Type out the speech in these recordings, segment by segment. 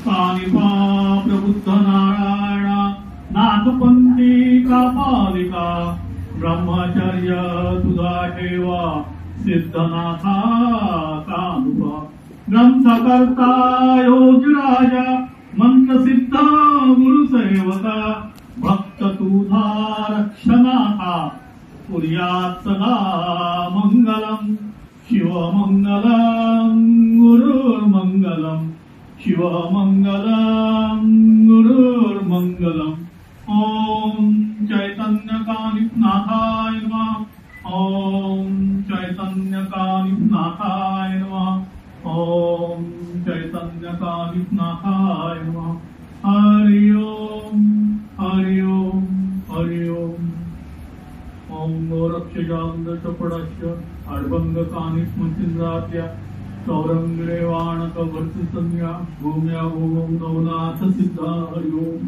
कानिपा प्रबुद्ध नारायण नाथपंथी कापालिका ब्रह्मचर्य तुझा ठेवा सिद्धनाथा कानुपा ग्रंथकर्ता योगीराजा मंत्र सिद्ध गुरुसेवका भक्त तुझा रक्षनाथा कुर्यात् सदा मंगलम शिवमंगलम गुरुर्मंगलम शिवमंगलम गुरुर्मंगलम ओम चैतन्यकानिनाथाय नमः ओम चैतन्यकानिनाथाय नमः ओम चैतन्यकानिनाथाय नमः हरि ओम हरि ओम हरि ओम ओम गोरक्षजांद चपडास्य अडभंग कानिस्मचिंद्रात्या सौरंगरेवाणक वर्तसंज्ञा भूम्या भूमं नवनाथ सिद्धा हरि ओम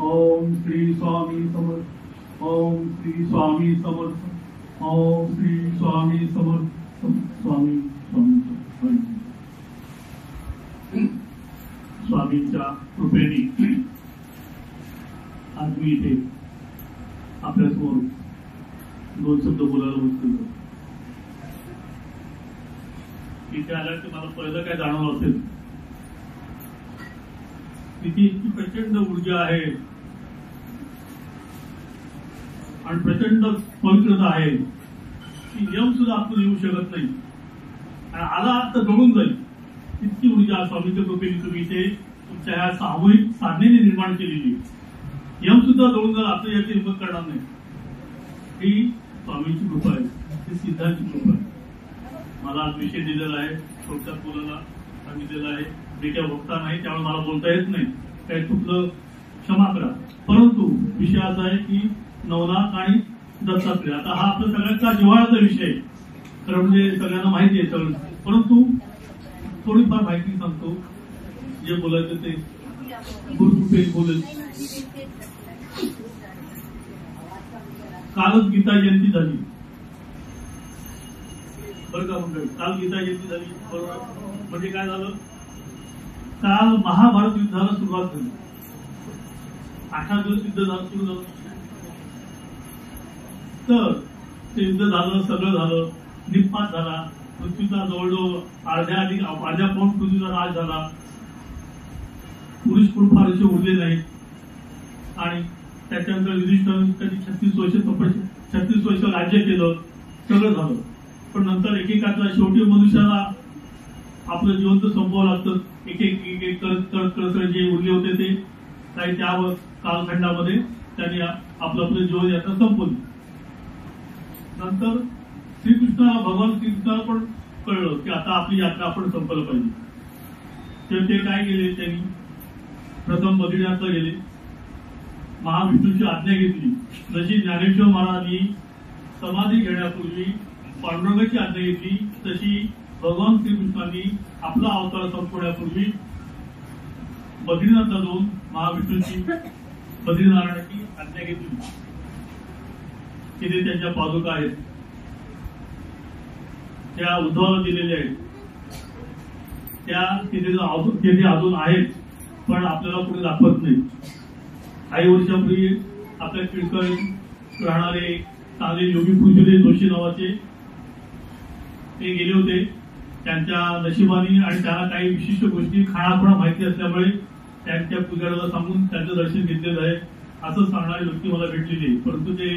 ओम श्री स्वामी समर्थ ओम श्री स्वामी समर्थ ओम श्री स्वामी समर्थ स्वामी स्वामी हरि स्वामींच्या कृपेने आज मी इथे आपल्यासमोर दोन शब्द बोलायला बसतो. इथे आल्यावर की मला पहिलं काय जाणवलं असेल तिथे इतकी प्रचंड ऊर्जा आहे आणि प्रचंड पवित्रता आहे की यम सुद्धा आपण येऊ शकत नाही आणि आला तर जळून जाईल इतकी ऊर्जा स्वामीच्या कृपेने तुम्ही इथे तुमच्या ह्या सामूहिक साधनेने निर्माण केलेली. यम सुद्धा जळून जाईल आपण याची हिंमत करणार नाही. ही स्वामींची कृपा आहे, ही सिद्धांची कृपा आहे. मला आज विषय दिलेला आहे, थोडक्यात बोलायला सांगितलेला आहे. जे काही वक्ता नाही त्यामुळे मला बोलता येत नाही, काही चुकलं क्षमा करा. परंतु विषय असा आहे की नवनाथ आणि दत्तात्रय आता हा आपल्या सगळ्यांचा जिव्हाळ्याचा विषय आहे. खरं म्हणजे सगळ्यांना माहिती आहे सगळं, परंतु थोडीफार माहिती सांगतो. जे बोलायचं ते गुरुकृपेने बोलेल. कालच गीता जयंती झाली बरं का मंडळी. काल गीता जयंती झाली बरोबर. म्हणजे काय झालं, काल महाभारत युद्धाला सुरुवात झाली. 18 दिवस युद्ध झालं सुरू झालं. तर ते युद्ध झालं, सगळं झालं, निपात झाला. पृथ्वीचा जवळजवळ अर्ध्या पाऊण पृथ्वीचा राज झाला. पुरुष पण फारसे उरले नाहीत आणि त्याच्यानंतर युधिष्ठिरांनी 36 वर्ष राज्य केलं, सगळं झालं. पण नंतर एकेकाचा शेवटी मनुष्याला आपलं जिवंत संपवावं लागतं. एक करत जे उरले होते ते काही त्या कालखंडामध्ये त्यांनी आपलं जीवन यात्रा संपवली. नंतर भगवान श्रीकृष्णाला पण कळलं की आता आपली यात्रा आपण संपवलं पाहिजे. तर ते काय केले, त्यांनी प्रथम बद्रीनाथला गेले, महाविष्णूची आज्ञा घेतली. जशी ज्ञानेश्वर महाराजांनी समाधी घेण्यापूर्वी पांडुरंगाची आज्ञा घेतली, तशी भगवान श्रीकृष्णांनी आपला अवतार संपवण्यापूर्वी बद्रीनाथला जाऊन महाविष्णूची बद्रीनारायणाची आज्ञा घेतली. तिथे त्यांच्या पादुका आहेत, त्या उद्धवाला दिलेल्या आहेत. त्या तिथे अजून आहेत पण आपल्याला कुठे दाखवत नाही. काही वर्षापूर्वी आपल्या किळकळ राहणारे चांगले योगी पूजले जोशी नावाचे ते गेले होते. त्यांच्या नशिबाने आणि त्यांना काही विशिष्ट गोष्टी खाणाखुणा माहिती असल्यामुळे त्यांच्या पुजाऱ्याला सांगून त्यांचं दर्शन घेतलेलं आहे असं सांगणारी व्यक्ती मला भेटलेली आहे. परंतु ते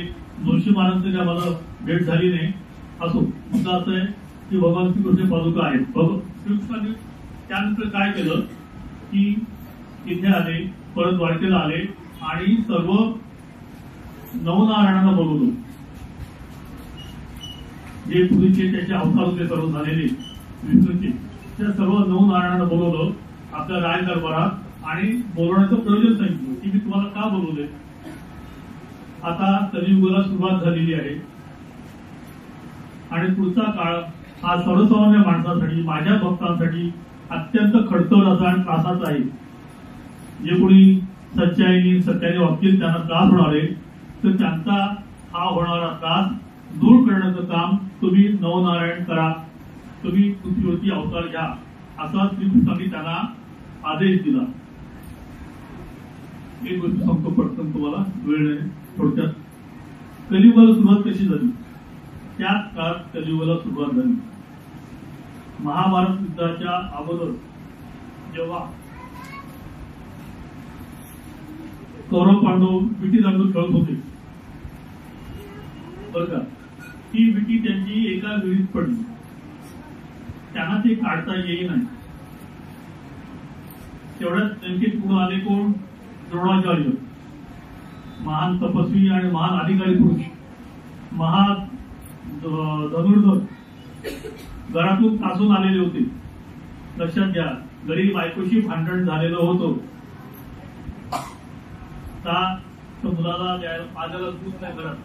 जोशी महाराजांचं काय मला भेट झाली नाही. असो, मुद्दा असं आहे की भगवान श्रीकृष्ण पादुका आहेत. श्रीकृष्णाने त्यानंतर काय केलं की इथे आले, परत द्वारकेला आले आणि सर्व नवनारायणांना बोलवलं. जे पूर्वीचे त्याचे अवतार होते सर्व झालेले विष्णूचे, त्या सर्व नवनारायणांना बोलवलं आपल्या राज दरबारात आणि बोलवण्याचं प्रयोजन सांगितलं की मी तुम्हाला का बोलवले. आता कलियुगाला सुरुवात झालेली आहे आणि पुढचा काळ हा सर्वसामान्य माणसासाठी, माझ्या भक्तांसाठी अत्यंत खडतर आणि त्रासाचा आहे. जे कोणी सच्चाईने सत्याने वागतील त्यांना त्रास होणार आहे, तर त्यांचा हा होणारा त्रास दूर करण्याचं काम तुम्ही नवनारायण करा. तुम्ही पृथ्वीवरती अवतार घ्या असा श्रीकृष्णांनी त्यांना आदेश दिला. एक गोष्ट सांगतो पटकन, तुम्हाला वेळ नाही. थोडक्यात कलियुगाला सुरुवात कशी झाली? त्याच काळात कलियुगाला सुरुवात झाली. महाभारत युद्धाच्या अगोदर जेव्हा कौरव पांडव विटी दांडू खेळत होते बर का, ती विटी त्यांची एका विहिरीत पडली. त्यांना ते काढता येई नाही. तेवढ्यात नेमके पुढे आले कोण? द्रोणाचार्य, महान तपस्वी आणि महान अधिकारी पुरुष, महान धनुर्धर, घरातून तासून आलेले होते. लक्षात घ्या, घरी बायकोशी भांडण झालेलं होतं. त्या मुलाला माझ्याला दूध नाही घरात,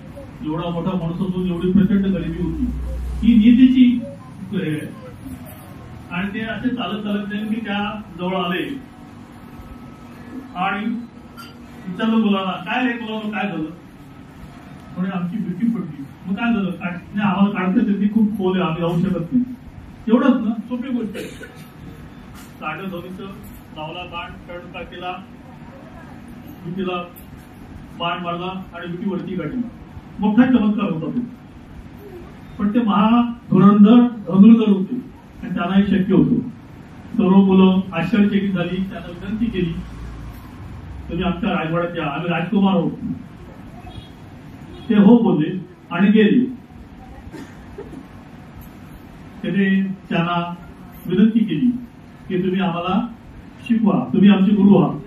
एवढा मोठा माणूस असून एवढी प्रचंड गरिबी होती. ही नीतीची आणि ते असे चालत चालत नेमके त्या जवळ आले आणि विचारलं मुलाला, काय रे मुलाला काय झालं? म्हणजे आमची भीती पडली. मग काय झालं? नाही आम्हाला काढता येते, खूप खोल आहे, आम्ही जाऊ शकत नाही. एवढंच ना, सोपी गोष्ट आहे. साडे धोनीचं लावला बाण, टणका केला, भीतीला बाण मारला आणि भीती वरती काढली. मोठा चमत्कार होता तो. पण ते महाधुरंधर धनुर्धर होते आणि त्यांना हे शक्य होतं. सर्व मुलं आश्चर्यचकित झाली. त्यांना विनंती केली, तुम्ही आमच्या राजवाड्यात या, आम्ही राजकुमार आहोत. ते हो बोलले आणि गेले. त्याने त्यांना विनंती केली की तुम्ही आम्हाला शिकवा, तुम्ही आमचे गुरु आहात.